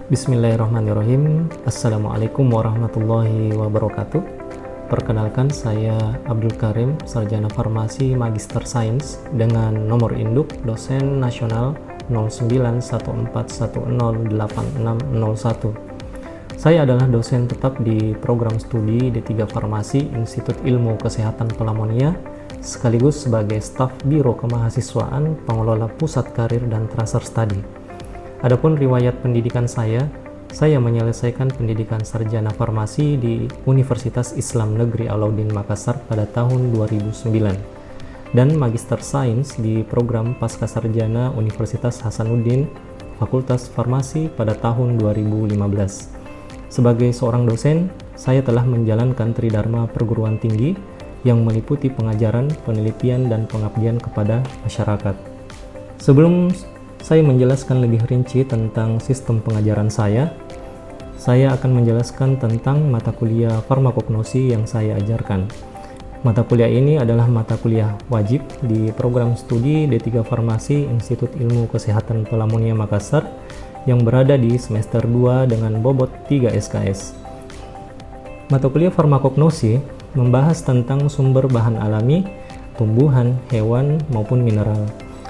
Bismillahirrahmanirrahim. Assalamualaikum warahmatullahi wabarakatuh. Perkenalkan, saya Abdul Karim, Sarjana Farmasi Magister Sains dengan nomor induk dosen nasional 0914108601. Saya adalah dosen tetap di program studi D3 Farmasi Institut Ilmu Kesehatan Pelamonia, sekaligus sebagai staf Biro Kemahasiswaan Pengelola Pusat Karir dan Tracer Study. Adapun riwayat pendidikan saya menyelesaikan pendidikan sarjana farmasi di Universitas Islam Negeri Alauddin Makassar pada tahun 2009 dan magister sains di program Pascasarjana Universitas Hasanuddin Fakultas Farmasi pada tahun 2015. Sebagai seorang dosen, saya telah menjalankan tridharma perguruan tinggi yang meliputi pengajaran, penelitian, dan pengabdian kepada masyarakat. Sebelum saya menjelaskan lebih rinci tentang sistem pengajaran saya akan menjelaskan tentang mata kuliah farmakognosi yang saya ajarkan. Mata kuliah ini adalah mata kuliah wajib di program studi D3 Farmasi Institut Ilmu Kesehatan Pelamonia Makassar yang berada di semester 2 dengan bobot 3 SKS. Mata kuliah farmakognosi membahas tentang sumber bahan alami, tumbuhan, hewan, maupun mineral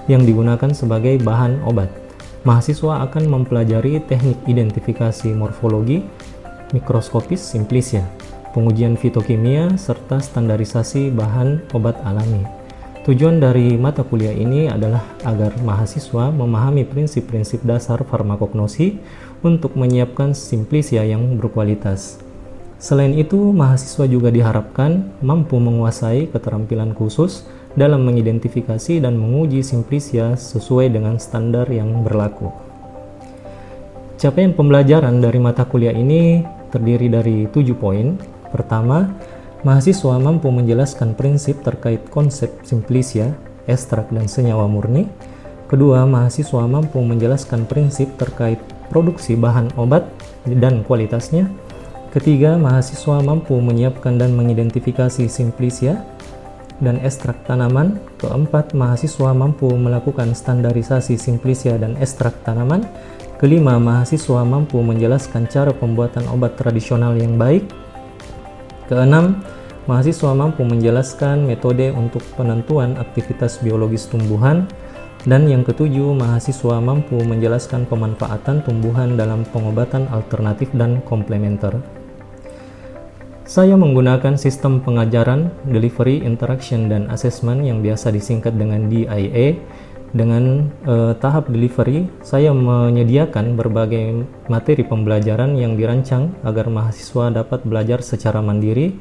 yang digunakan sebagai bahan obat. Mahasiswa akan mempelajari teknik identifikasi morfologi, mikroskopis simplisia, pengujian fitokimia, serta standarisasi bahan obat alami. Tujuan dari mata kuliah ini adalah agar mahasiswa memahami prinsip-prinsip dasar farmakognosi untuk menyiapkan simplisia yang berkualitas. Selain itu, mahasiswa juga diharapkan mampu menguasai keterampilan khusus dalam mengidentifikasi dan menguji simplisia sesuai dengan standar yang berlaku. Capaian pembelajaran dari mata kuliah ini terdiri dari 7 poin. Pertama, mahasiswa mampu menjelaskan prinsip terkait konsep simplisia, ekstrak, dan senyawa murni. Kedua, mahasiswa mampu menjelaskan prinsip terkait produksi bahan obat dan kualitasnya. Ketiga, mahasiswa mampu menyiapkan dan mengidentifikasi simplisia dan ekstrak tanaman. Keempat, mahasiswa mampu melakukan standarisasi simplisia dan ekstrak tanaman. Kelima, mahasiswa mampu menjelaskan cara pembuatan obat tradisional yang baik. Keenam, mahasiswa mampu menjelaskan metode untuk penentuan aktivitas biologis tumbuhan. Dan yang ketujuh, mahasiswa mampu menjelaskan pemanfaatan tumbuhan dalam pengobatan alternatif dan komplementer. Saya menggunakan sistem pengajaran, delivery, interaction, dan assessment yang biasa disingkat dengan DIA. Dengan tahap delivery, saya menyediakan berbagai materi pembelajaran yang dirancang agar mahasiswa dapat belajar secara mandiri,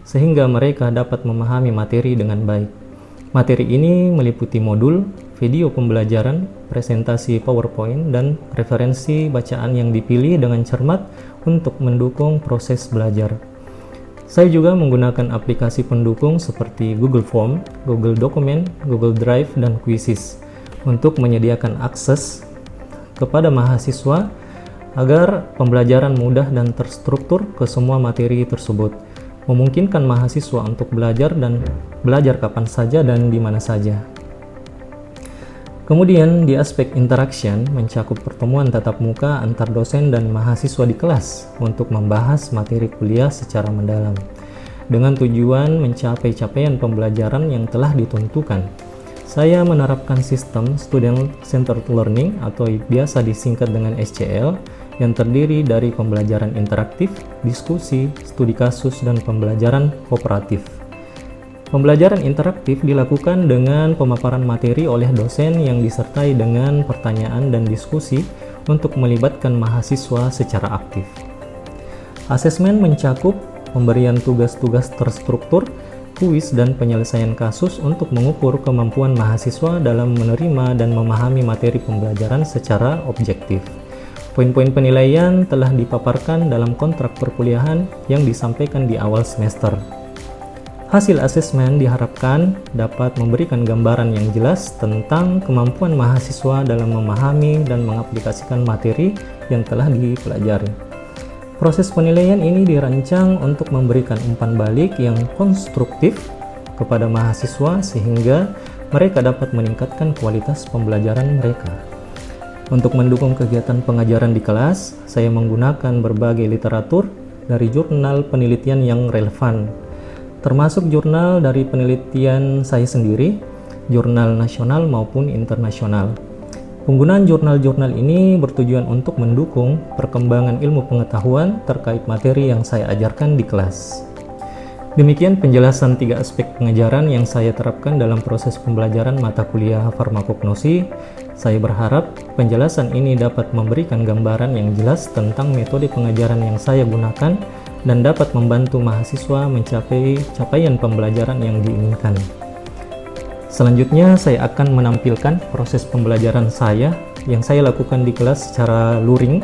sehingga mereka dapat memahami materi dengan baik. Materi ini meliputi modul, video pembelajaran, presentasi PowerPoint, dan referensi bacaan yang dipilih dengan cermat untuk mendukung proses belajar. Saya juga menggunakan aplikasi pendukung seperti Google Form, Google Document, Google Drive, dan Quizzes untuk menyediakan akses kepada mahasiswa agar pembelajaran mudah dan terstruktur ke semua materi tersebut, memungkinkan mahasiswa untuk belajar kapan saja dan di mana saja. Kemudian di aspek interaction mencakup pertemuan tatap muka antar dosen dan mahasiswa di kelas untuk membahas materi kuliah secara mendalam dengan tujuan mencapai capaian pembelajaran yang telah ditentukan. Saya menerapkan sistem Student Centered Learning atau biasa disingkat dengan SCL yang terdiri dari pembelajaran interaktif, diskusi, studi kasus, dan pembelajaran kooperatif. Pembelajaran interaktif dilakukan dengan pemaparan materi oleh dosen yang disertai dengan pertanyaan dan diskusi untuk melibatkan mahasiswa secara aktif. Asesmen mencakup pemberian tugas-tugas terstruktur, kuis, dan penyelesaian kasus untuk mengukur kemampuan mahasiswa dalam menerima dan memahami materi pembelajaran secara objektif. Poin-poin penilaian telah dipaparkan dalam kontrak perkuliahan yang disampaikan di awal semester. Hasil asesmen diharapkan dapat memberikan gambaran yang jelas tentang kemampuan mahasiswa dalam memahami dan mengaplikasikan materi yang telah dipelajari. Proses penilaian ini dirancang untuk memberikan umpan balik yang konstruktif kepada mahasiswa sehingga mereka dapat meningkatkan kualitas pembelajaran mereka. Untuk mendukung kegiatan pengajaran di kelas, saya menggunakan berbagai literatur dari jurnal penelitian yang relevan, termasuk jurnal dari penelitian saya sendiri, jurnal nasional maupun internasional. Penggunaan jurnal-jurnal ini bertujuan untuk mendukung perkembangan ilmu pengetahuan terkait materi yang saya ajarkan di kelas. Demikian penjelasan 3 aspek pengajaran yang saya terapkan dalam proses pembelajaran mata kuliah farmakognosi. Saya berharap penjelasan ini dapat memberikan gambaran yang jelas tentang metode pengajaran yang saya gunakan dan dapat membantu mahasiswa mencapai capaian pembelajaran yang diinginkan. Selanjutnya, saya akan menampilkan proses pembelajaran saya yang saya lakukan di kelas secara luring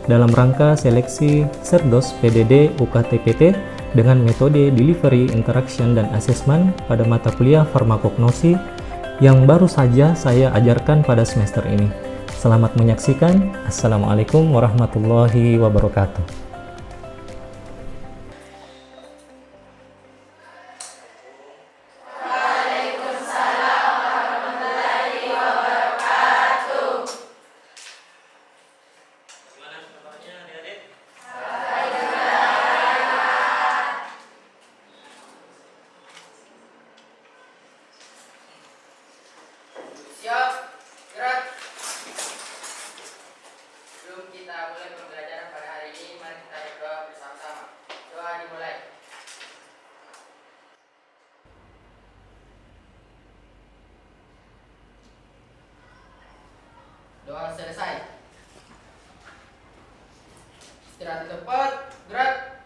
dalam rangka seleksi Serdos PDD UKT-PT dengan metode Delivery, Interaction, dan Assessment pada mata kuliah farmakognosi yang baru saja saya ajarkan pada semester ini. Selamat menyaksikan. Assalamualaikum warahmatullahi wabarakatuh. Siap, gerak. Sebelum kita mulai pembelajaran pada hari ini, mari kita berdoa bersama-sama. Doa dimulai. Doa selesai. Istirahat di tempat, gerak.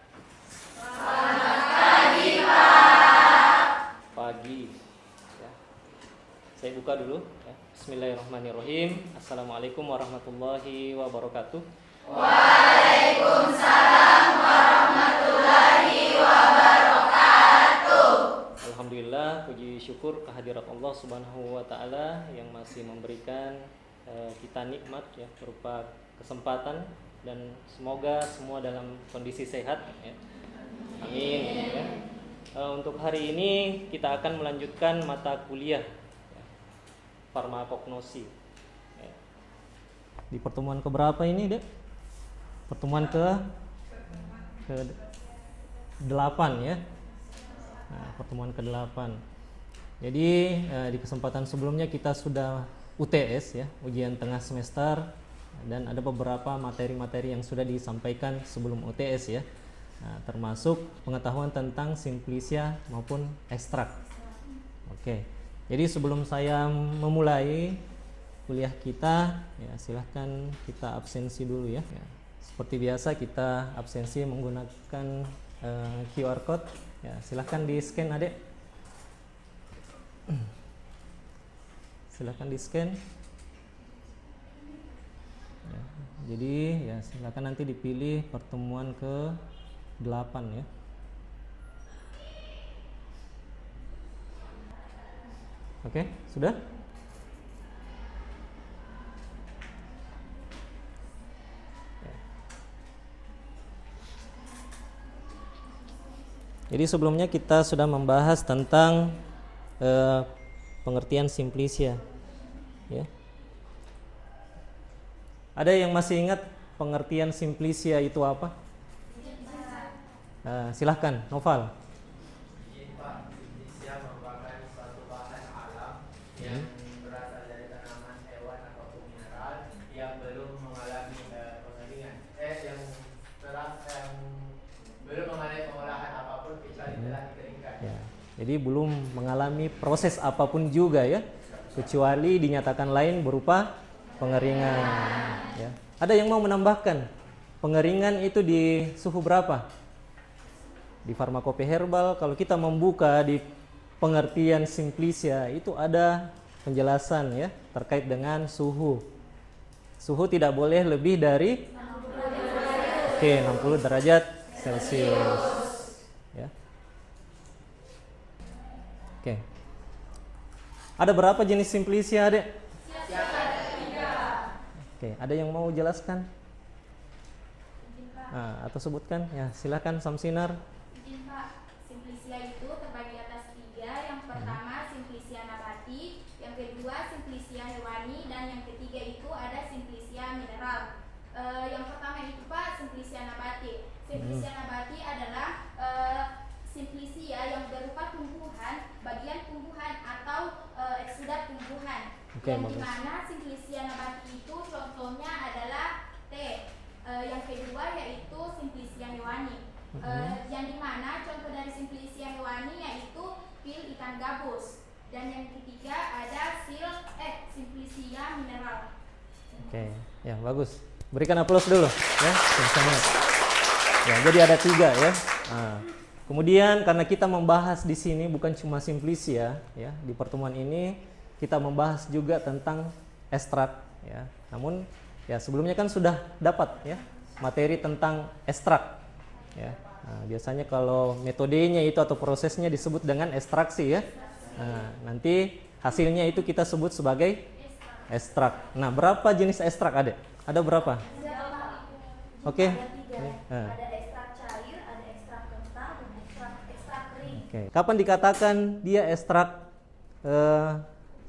Pagi. Ya. Saya buka dulu. Ya. Bismillahirrahmanirrahim. Assalamualaikum warahmatullahi wabarakatuh. Waalaikumsalam warahmatullahi wabarakatuh. Alhamdulillah, puji syukur kehadirat Allah Subhanahu wa taala yang masih memberikan kita nikmat ya berupa kesempatan, dan semoga semua dalam kondisi sehat ya. Amin ya. Untuk hari ini kita akan melanjutkan mata kuliah ya, farmakognosi ya. Di pertemuan keberapa ini, Dek? Pertemuan ke 8 ya. Nah, pertemuan ke-8. Jadi di kesempatan sebelumnya kita sudah UTS ya, ujian tengah semester, dan ada beberapa materi-materi yang sudah disampaikan sebelum UTS ya. Nah, termasuk pengetahuan tentang simplicia maupun ekstrak. Oke. Jadi sebelum saya memulai kuliah kita, ya silahkan kita absensi dulu ya. Seperti biasa kita absensi menggunakan QR code. Ya, silahkan di scan, Adek. Silahkan di scan ya, jadi ya silahkan nanti dipilih pertemuan ke 8 ya. Oke, sudah? Jadi sebelumnya kita sudah membahas tentang pengertian simplicia ya. Ada yang masih ingat pengertian simplicia itu apa? Silahkan, Noval. Simplicia merupakan suatu bahan alam yang berasal dari tanaman, hewan, ataupun mineral yang belum mengalami pengeringan. Yang belum mengalami pengolahan apapun kecuali telah dikeringkan. Ya. Jadi belum mengalami proses apapun juga ya, kecuali dinyatakan lain berupa pengeringan. Ya. Ada yang mau menambahkan pengeringan itu di suhu berapa? Di farmakope herbal, kalau kita membuka di pengertian simplicia itu ada penjelasan ya terkait dengan suhu. Suhu tidak boleh lebih dari 60 derajat Celcius. Ya. Oke. Ada berapa jenis simplicia, Dek? Oke, ada yang mau jelaskan? Atau sebutkan? Ya, silakan Samsinar. Izin Pak, simplicia itu terbagi atas 3. Yang pertama simplicia nabati, yang kedua simplicia hewani, dan yang ketiga itu ada simplicia Simplisia nabati adalah simplisia yang berupa tumbuhan, bagian tumbuhan atau eksudat tumbuhan. Oke, yang bagus. dimana simplisia nabati itu contohnya adalah teh. Yang kedua yaitu simplisia hewani. Yang dimana contoh dari simplisia hewani yaitu pil ikan gabus. Dan yang ketiga ada simplisia mineral. Oke, ya bagus. Berikan aplaus dulu, ya. Sama-sama. Ya, jadi ada 3 ya. Nah, kemudian karena kita membahas di sini bukan cuma simplisia, ya. Di pertemuan ini kita membahas juga tentang ekstrak, ya. Namun, ya sebelumnya kan sudah dapat ya materi tentang ekstrak, ya. Nah, biasanya kalau metodenya itu atau prosesnya disebut dengan ekstraksi, ya. Nah, nanti hasilnya itu kita sebut sebagai ekstrak. Nah, berapa jenis ekstrak ada? Ada berapa? Oke. Ada ekstrak cair, ada ekstrak kental, dan ekstrak kering. Oke. Kapan dikatakan dia ekstrak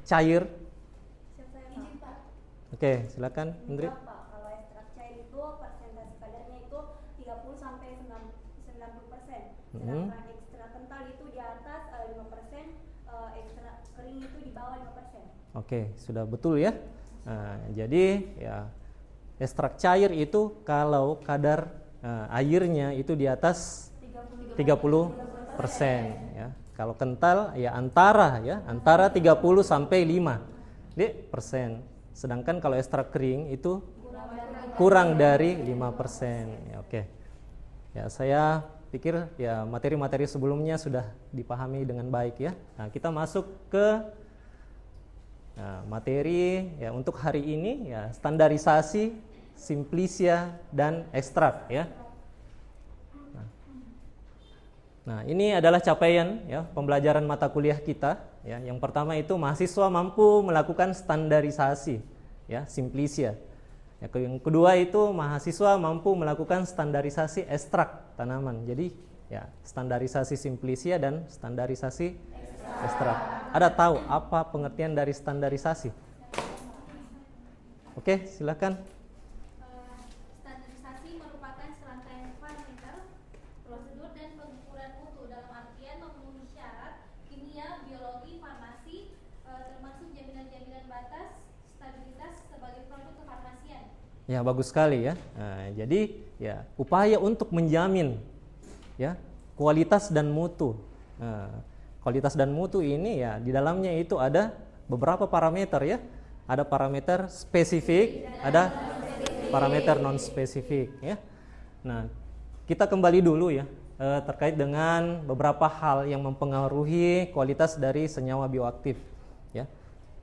cair? Oke, silakan, Indri. Kalau ekstrak cair itu persentase kadarnya itu 30 sampai 90%. Sedangkan ekstrak kental itu di atas 5%, ekstrak kering itu di bawah 5%. Oke, sudah betul ya. Nah, jadi ya ekstrak cair itu kalau kadar airnya itu di atas 30% ya. Kalau kental ya antara 30 sampai 5%. Sedangkan kalau ekstrak kering itu kurang dari 5%. Ya, oke. Ya, saya pikir ya materi-materi sebelumnya sudah dipahami dengan baik ya. Nah, kita masuk ke materi ya untuk hari ini ya standarisasi, simplisia dan ekstrak ya. Nah, ini adalah capaian ya pembelajaran mata kuliah kita ya. Yang pertama itu mahasiswa mampu melakukan standarisasi ya, simplisia. Ya, yang kedua itu mahasiswa mampu melakukan standarisasi ekstrak tanaman. Jadi ya standarisasi simplisia dan standarisasi ekstrak. Ada tahu apa pengertian dari standarisasi? Oke, silakan. Standarisasi merupakan serangkaian parameter, prosedur dan pengukuran mutu dalam artian memenuhi syarat kimia, biologi, farmasi, termasuk jaminan-jaminan batas stabilitas sebagai produk kefarmasian. Ya, bagus sekali ya. Nah, jadi ya upaya untuk menjamin ya kualitas dan mutu. Nah, kualitas dan mutu ini ya di dalamnya itu ada beberapa parameter ya. Ada parameter spesifik, ada parameter non spesifik ya. Nah, kita kembali dulu ya terkait dengan beberapa hal yang mempengaruhi kualitas dari senyawa bioaktif ya.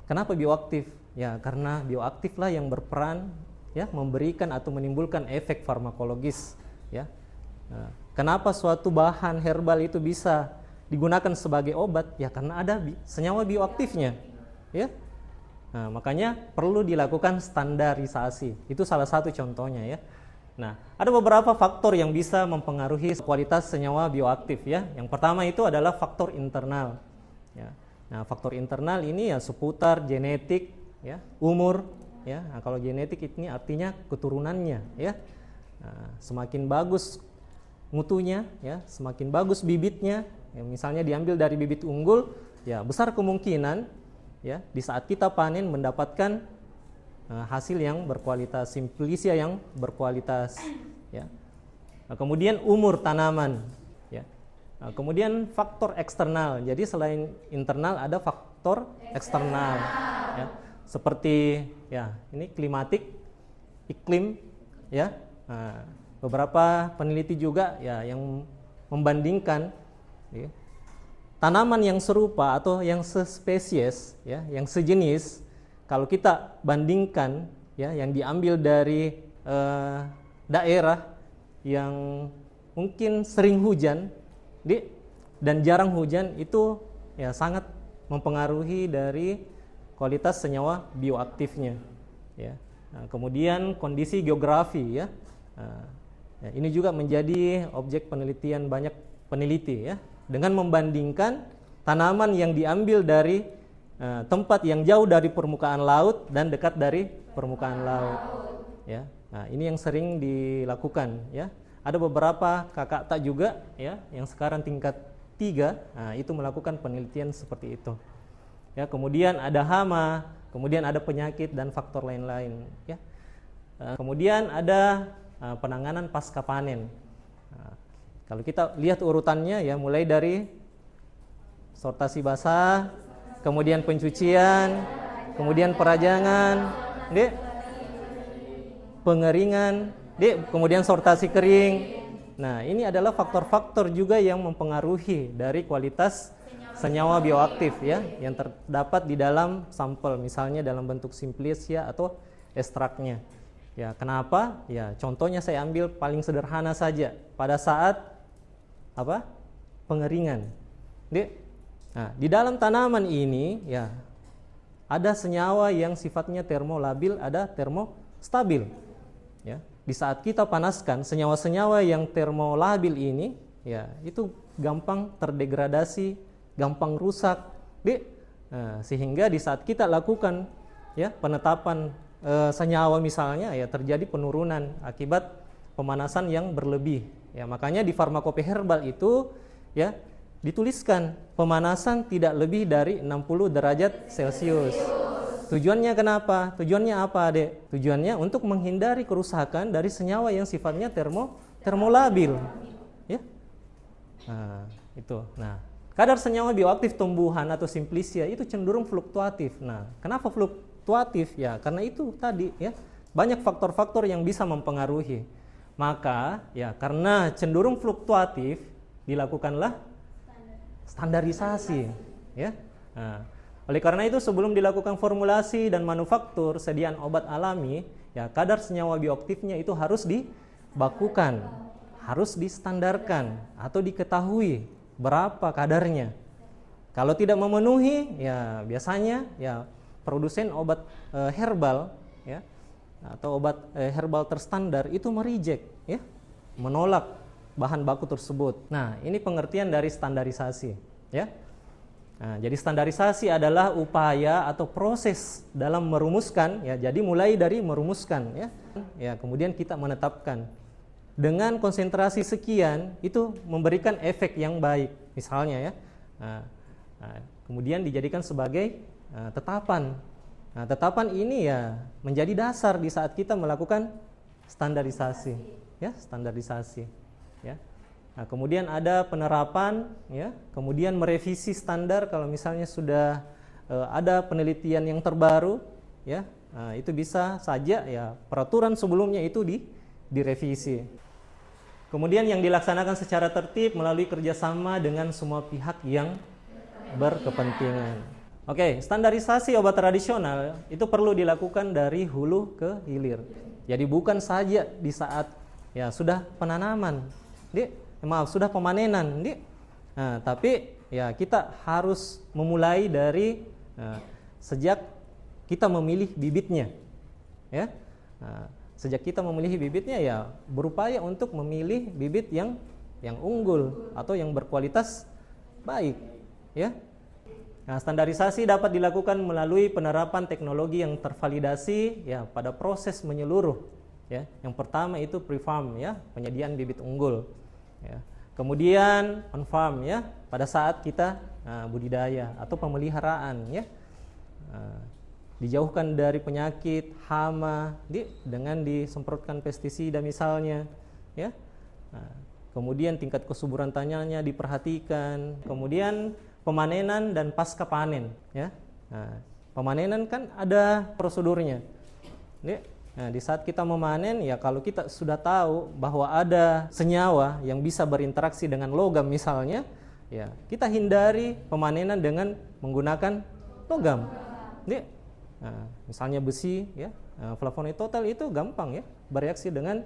Kenapa bioaktif? Ya, karena bioaktif lah yang berperan ya memberikan atau menimbulkan efek farmakologis ya. Nah, kenapa suatu bahan herbal itu bisa digunakan sebagai obat? Ya karena ada senyawa bioaktifnya ya. Nah, makanya perlu dilakukan standarisasi. Itu salah satu contohnya ya. Nah, ada beberapa faktor yang bisa mempengaruhi kualitas senyawa bioaktif ya. Yang pertama itu adalah faktor internal ya. Nah, faktor internal ini ya seputar genetik ya, umur ya. Nah, kalau genetik ini artinya keturunannya ya. Nah, semakin bagus mutunya ya, semakin bagus bibitnya. Ya, misalnya diambil dari bibit unggul, ya besar kemungkinan ya di saat kita panen mendapatkan hasil yang berkualitas, simplisia yang berkualitas ya. Nah, kemudian umur tanaman ya. Nah, kemudian faktor eksternal. Jadi selain internal ada faktor eksternal ya. Seperti ya ini klimatik, iklim ya. Nah, beberapa peneliti juga ya yang membandingkan ya, tanaman yang serupa atau yang sespesies ya, yang sejenis, kalau kita bandingkan ya yang diambil dari daerah yang mungkin sering hujan dan jarang hujan, itu ya sangat mempengaruhi dari kualitas senyawa bioaktifnya ya. Nah, kemudian kondisi geografi ya. Ya, ini juga menjadi objek penelitian banyak peneliti ya, dengan membandingkan tanaman yang diambil dari tempat yang jauh dari permukaan laut dan dekat dari permukaan laut ya. Nah, ini yang sering dilakukan ya. ada beberapa kakak tak juga ya yang sekarang tingkat 3, nah, itu melakukan penelitian seperti itu. Ya, kemudian ada hama, kemudian ada penyakit dan faktor lain-lain ya. Kemudian ada penanganan pasca panen. Nah, kalau kita lihat urutannya ya, mulai dari sortasi basah, kemudian pencucian, kemudian perajangan, pengeringan, kemudian sortasi kering. Nah, ini adalah faktor-faktor juga yang mempengaruhi dari kualitas senyawa bioaktif ya yang terdapat di dalam sampel, misalnya dalam bentuk simplicia atau ekstraknya. Ya, kenapa? Ya, contohnya saya ambil paling sederhana saja pada saat pengeringan. Nah, di dalam tanaman ini ya ada senyawa yang sifatnya termolabil, ada termostabil. Ya, di saat kita panaskan senyawa-senyawa yang termolabil ini ya itu gampang terdegradasi, gampang rusak. Sehingga di saat kita lakukan ya penetapan senyawa misalnya ya terjadi penurunan akibat pemanasan yang berlebih. Ya, makanya di farmakope herbal itu ya dituliskan pemanasan tidak lebih dari 60 derajat Celcius. Tujuannya kenapa? Tujuannya apa, Dek? Tujuannya untuk menghindari kerusakan dari senyawa yang sifatnya termolabil. Ya. Nah, itu. Nah, kadar senyawa bioaktif tumbuhan atau simplicia itu cenderung fluktuatif. Nah, kenapa fluktuatif? Ya, karena itu tadi ya, banyak faktor-faktor yang bisa mempengaruhi. Maka ya karena cenderung fluktuatif dilakukanlah standarisasi ya. Nah, oleh karena itu sebelum dilakukan formulasi dan manufaktur sediaan obat alami, ya kadar senyawa bioaktifnya itu harus dibakukan, harus distandarkan atau diketahui berapa kadarnya. Kalau tidak memenuhi, ya biasanya ya produsen obat herbal ya atau obat herbal terstandar itu mereject ya, menolak bahan baku tersebut. Nah, ini pengertian dari standarisasi ya. Nah, jadi standarisasi adalah upaya atau proses dalam merumuskan ya. Jadi mulai dari merumuskan ya. Ya, kemudian kita menetapkan dengan konsentrasi sekian itu memberikan efek yang baik misalnya ya. Kemudian dijadikan sebagai tetapan. Nah, tetapan ini ya menjadi dasar di saat kita melakukan standarisasi ya, standarisasi ya. Nah, kemudian ada penerapan ya, kemudian merevisi standar kalau misalnya sudah ada penelitian yang terbaru ya. Nah, itu bisa saja ya peraturan sebelumnya itu direvisi. Kemudian yang dilaksanakan secara tertib melalui kerjasama dengan semua pihak yang berkepentingan. Oke, standarisasi obat tradisional itu perlu dilakukan dari hulu ke hilir. Jadi bukan saja di saat ya sudah penanaman, sudah pemanenan, nah, tapi ya kita harus memulai dari sejak kita memilih bibitnya, ya. Nah, sejak kita memilih bibitnya ya berupaya untuk memilih bibit yang unggul atau yang berkualitas baik, ya. Nah, standarisasi dapat dilakukan melalui penerapan teknologi yang tervalidasi ya pada proses menyeluruh ya. Yang pertama itu pre-farm ya, penyediaan bibit unggul ya. Kemudian on-farm ya, pada saat kita budidaya atau pemeliharaan ya. Dijauhkan dari penyakit, hama dengan disemprotkan pestisida misalnya ya. Kemudian tingkat kesuburan tanahnya diperhatikan. Kemudian pemanenan dan pasca panen ya. Nah, pemanenan kan ada prosedurnya. Nah, di saat kita memanen ya kalau kita sudah tahu bahwa ada senyawa yang bisa berinteraksi dengan logam misalnya, ya kita hindari pemanenan dengan menggunakan logam. Nah, misalnya besi ya, flavonoid total itu gampang ya bereaksi dengan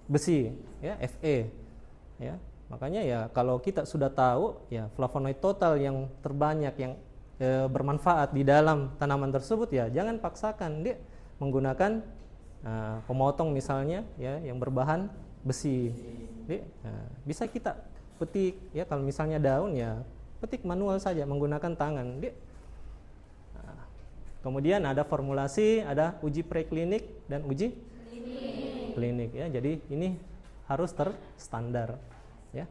besi ya, Fe ya. Makanya ya kalau kita sudah tahu ya flavonoid total yang terbanyak yang bermanfaat di dalam tanaman tersebut ya jangan paksakan dia menggunakan pemotong misalnya ya yang berbahan besi. Bisa kita petik ya kalau misalnya daun ya petik manual saja menggunakan tangan. Kemudian ada formulasi, ada uji preklinik dan uji klinik ya. Jadi ini harus terstandar ya.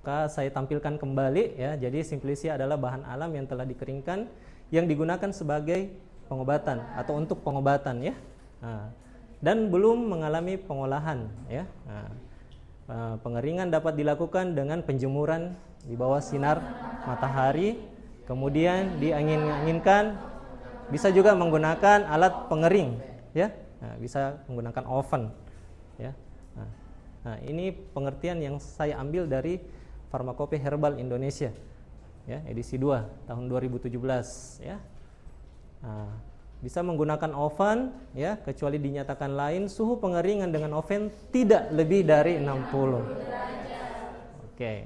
Maka saya tampilkan kembali ya. Jadi Simplicia adalah bahan alam yang telah dikeringkan yang digunakan sebagai pengobatan atau untuk pengobatan ya. Dan belum mengalami pengolahan ya. Pengeringan dapat dilakukan dengan penjemuran di bawah sinar matahari, kemudian diangin-anginkan, bisa juga menggunakan alat pengering ya. Bisa menggunakan oven ya. Nah, ini pengertian yang saya ambil dari Farmakope Herbal Indonesia ya, edisi 2 tahun 2017 ya. Bisa menggunakan oven ya, kecuali dinyatakan lain suhu pengeringan dengan oven tidak lebih dari 60. Oke.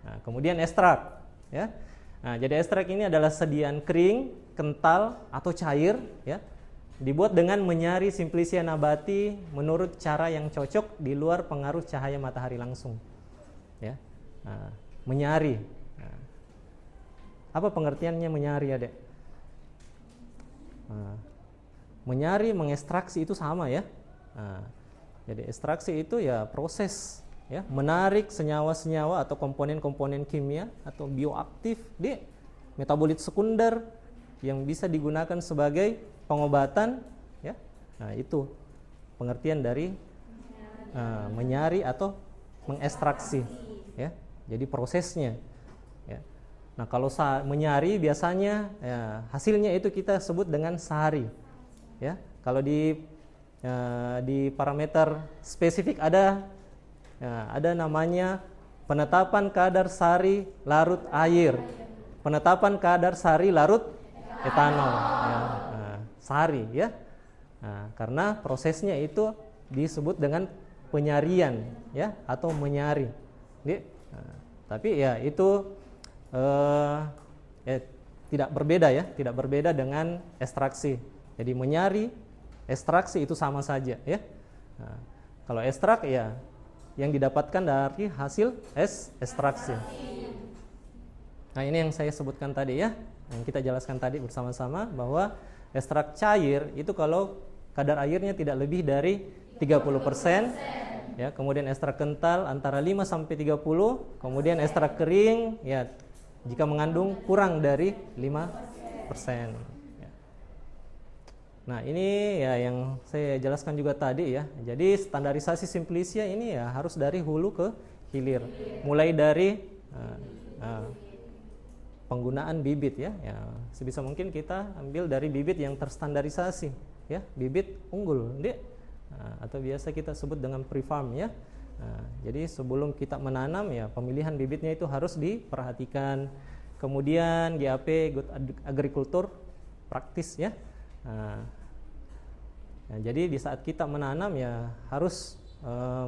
Nah, kemudian ekstrak ya. Nah, jadi ekstrak ini adalah sediaan kering, kental atau cair ya. Dibuat dengan menyari Simplicia nabati menurut cara yang cocok di luar pengaruh cahaya matahari langsung. Ya. Nah, menyari. Nah, apa pengertiannya menyari, Adek? Menyari, mengekstraksi itu sama ya. Jadi ekstraksi itu ya proses ya, menarik senyawa-senyawa atau komponen-komponen kimia atau bioaktif di metabolit sekunder yang bisa digunakan sebagai pengobatan ya. Nah, itu pengertian dari menyari atau mengekstraksi ya. Jadi prosesnya ya. Nah, kalau menyari biasanya ya, hasilnya itu kita sebut dengan sari ya. Kalau di parameter spesifik ada namanya penetapan kadar sari larut air, penetapan kadar sari larut etanol ya. Sari ya. Nah, karena prosesnya itu disebut dengan penyarian ya, atau menyari. Tapi ya itu tidak berbeda ya, tidak berbeda dengan ekstraksi. Jadi menyari, ekstraksi itu sama saja ya. Nah, kalau ekstrak ya yang didapatkan dari hasil ekstraksi. Nah, ini yang saya sebutkan tadi ya, yang kita jelaskan tadi bersama-sama bahwa ekstrak cair itu kalau kadar airnya tidak lebih dari 30%. Ya, kemudian ekstrak kental antara 5 sampai 30, kemudian ekstrak kering ya jika mengandung kurang dari 5%. Ya. Nah, ini ya yang saya jelaskan juga tadi ya. Jadi standarisasi Simplicia ini ya harus dari hulu ke hilir. Mulai dari penggunaan bibit ya. Sebisa mungkin kita ambil dari bibit yang terstandarisasi ya, bibit unggul, atau biasa kita sebut dengan pre-farm ya. Jadi sebelum kita menanam ya pemilihan bibitnya itu harus diperhatikan. Kemudian GAP Good Agriculture praktis ya. Jadi di saat kita menanam ya harus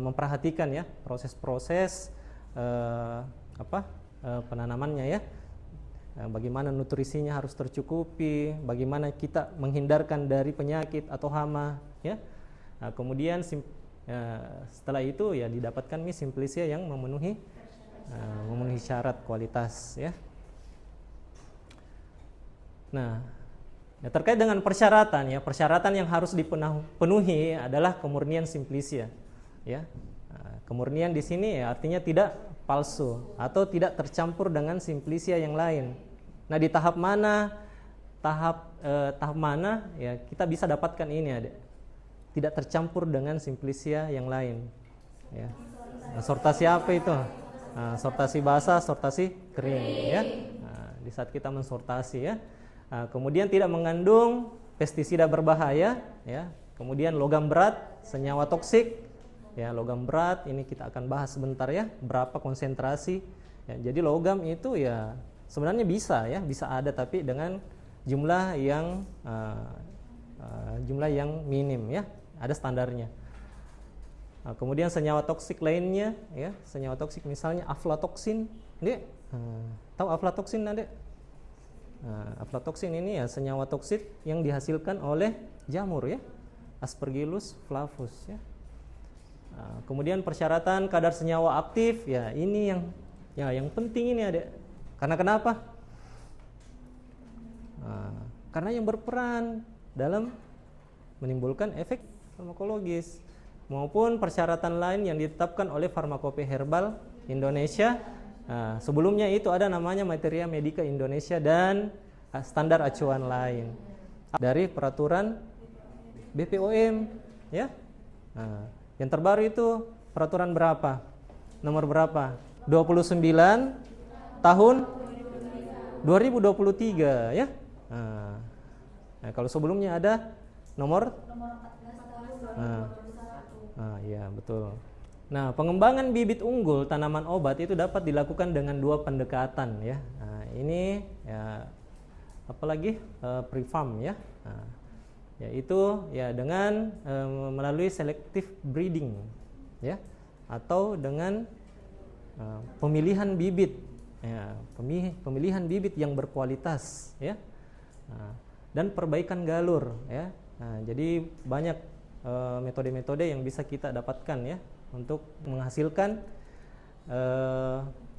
memperhatikan ya proses-proses penanamannya ya. Bagaimana nutrisinya harus tercukupi, bagaimana kita menghindarkan dari penyakit atau hama ya. Kemudian setelah itu ya didapatkan Simplicia yang memenuhi syarat kualitas ya. Nah, ya terkait dengan persyaratan ya, persyaratan yang harus dipenuhi adalah kemurnian Simplicia ya. Kemurnian di sini ya artinya tidak palsu atau tidak tercampur dengan Simplicia yang lain. Nah, di tahap mana ya kita bisa dapatkan ini ada tidak tercampur dengan Simplicia yang lain ya. Nah, sortasi apa itu? Nah, sortasi basah, sortasi kering ya. Nah, di saat kita mensortasi ya. Nah, kemudian tidak mengandung pestisida berbahaya ya. Kemudian logam berat, senyawa toksik ya. Logam berat ini kita akan bahas sebentar ya, berapa konsentrasi ya. Jadi logam itu ya sebenarnya bisa ya, bisa ada tapi dengan jumlah yang minim ya. Ada standarnya. Nah, kemudian senyawa toksik lainnya ya, senyawa toksik misalnya aflatoksin, Dek. Tahu aflatoksin, Dek? Aflatoksin ini ya senyawa toksik yang dihasilkan oleh jamur ya, Aspergillus flavus ya. Kemudian persyaratan kadar senyawa aktif ya, ini yang penting ini ada. Karena kenapa? Karena yang berperan dalam menimbulkan efek farmakologis. maupun persyaratan lain yang ditetapkan oleh Farmakope Herbal Indonesia. Sebelumnya itu ada namanya Materia Medica Indonesia dan standar acuan lain dari peraturan BPOM, ya. Yang terbaru itu peraturan berapa? Nomor berapa? 29 tahun 2023, ya. Nah, kalau sebelumnya ada nomor 14 ya, betul. Nah, pengembangan bibit unggul tanaman obat itu dapat dilakukan dengan dua pendekatan, ya. Ini ya apalagi pre-farm, ya. Yaitu ya dengan melalui selective breeding, ya, atau dengan pemilihan bibit, ya, pemilihan bibit yang berkualitas, ya, dan perbaikan galur, ya. Jadi banyak metode-metode yang bisa kita dapatkan, ya, untuk menghasilkan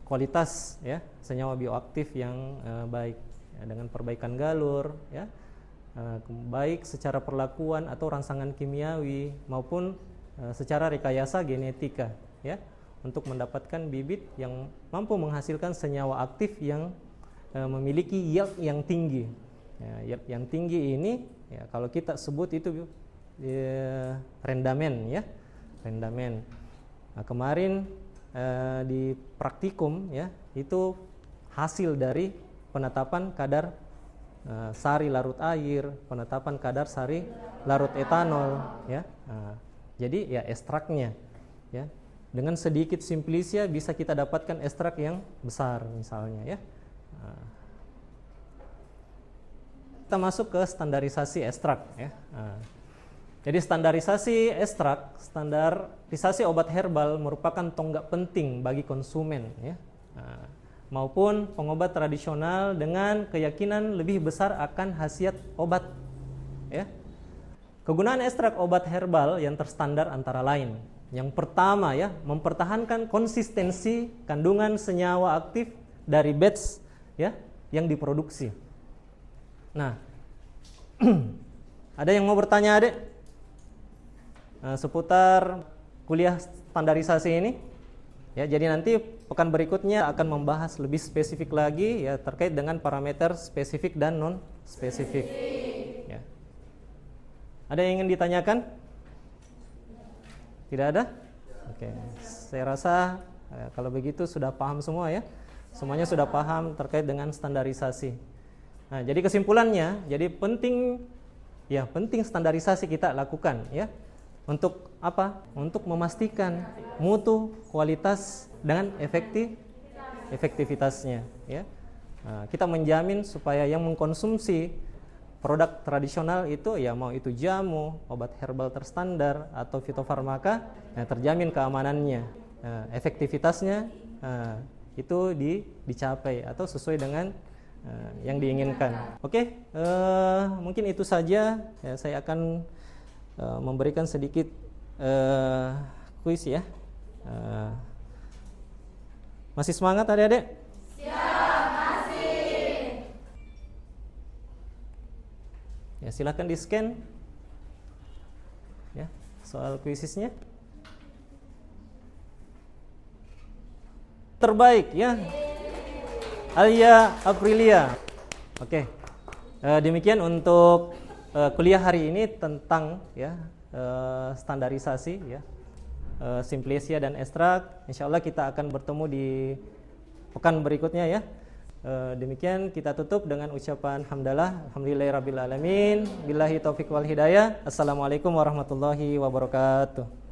kualitas, ya, senyawa bioaktif yang baik, ya, dengan perbaikan galur, ya, baik secara perlakuan atau rangsangan kimiawi maupun secara rekayasa genetika, ya, untuk mendapatkan bibit yang mampu menghasilkan senyawa aktif yang memiliki yield yang tinggi. Ya, yield yang tinggi ini, ya, kalau kita sebut itu rendamen, ya, rendamen. Nah, kemarin di praktikum, ya, itu hasil dari penetapan kadar sari larut air, penetapan kadar sari larut etanol, ya. Jadi ya ekstraknya, ya, dengan sedikit simplisia bisa kita dapatkan ekstrak yang besar misalnya, ya. Kita masuk ke standarisasi ekstrak, ya. Jadi standarisasi ekstrak, standarisasi obat herbal merupakan tonggak penting bagi konsumen, ya, maupun pengobat tradisional dengan keyakinan lebih besar akan khasiat obat, ya. Kegunaan ekstrak obat herbal yang terstandar antara lain. Yang pertama, ya, mempertahankan konsistensi kandungan senyawa aktif dari batch, ya, yang diproduksi. Nah, ada yang mau bertanya, Adek? Seputar kuliah standarisasi ini? Ya, jadi nanti pekan berikutnya akan membahas lebih spesifik lagi, ya, terkait dengan parameter spesifik dan non spesifik. Ya. Ada yang ingin ditanyakan? Tidak ada? Oke. Saya rasa kalau begitu sudah paham semua, ya. Semuanya sudah paham terkait dengan standarisasi. Nah, jadi kesimpulannya, jadi penting, ya, penting standarisasi kita lakukan, ya. Untuk apa? Untuk memastikan mutu, kualitas, dan efektivitasnya, ya. Kita menjamin supaya yang mengkonsumsi produk tradisional itu, ya, mau itu jamu, obat herbal terstandar atau fitofarmaka, ya, terjamin keamanannya, efektivitasnya itu dicapai atau sesuai dengan yang diinginkan. Oke, mungkin itu saja, ya, saya akan memberikan sedikit kuis, ya. Masih semangat adik-adik? Siap, masih. Ya, silakan di scan, ya, soal kuisisnya. Terbaik, ya, Alia Aprilia. Oke, demikian untuk kuliah hari ini tentang, ya, standarisasi, ya, simplesia dan ekstrak. Insya Allah kita akan bertemu di pekan berikutnya, ya. Demikian kita tutup dengan ucapan hamdalah, alhamdulillahirabbil alamin, billahi taufiq wal hidayah. Assalamualaikum warahmatullahi wabarakatuh.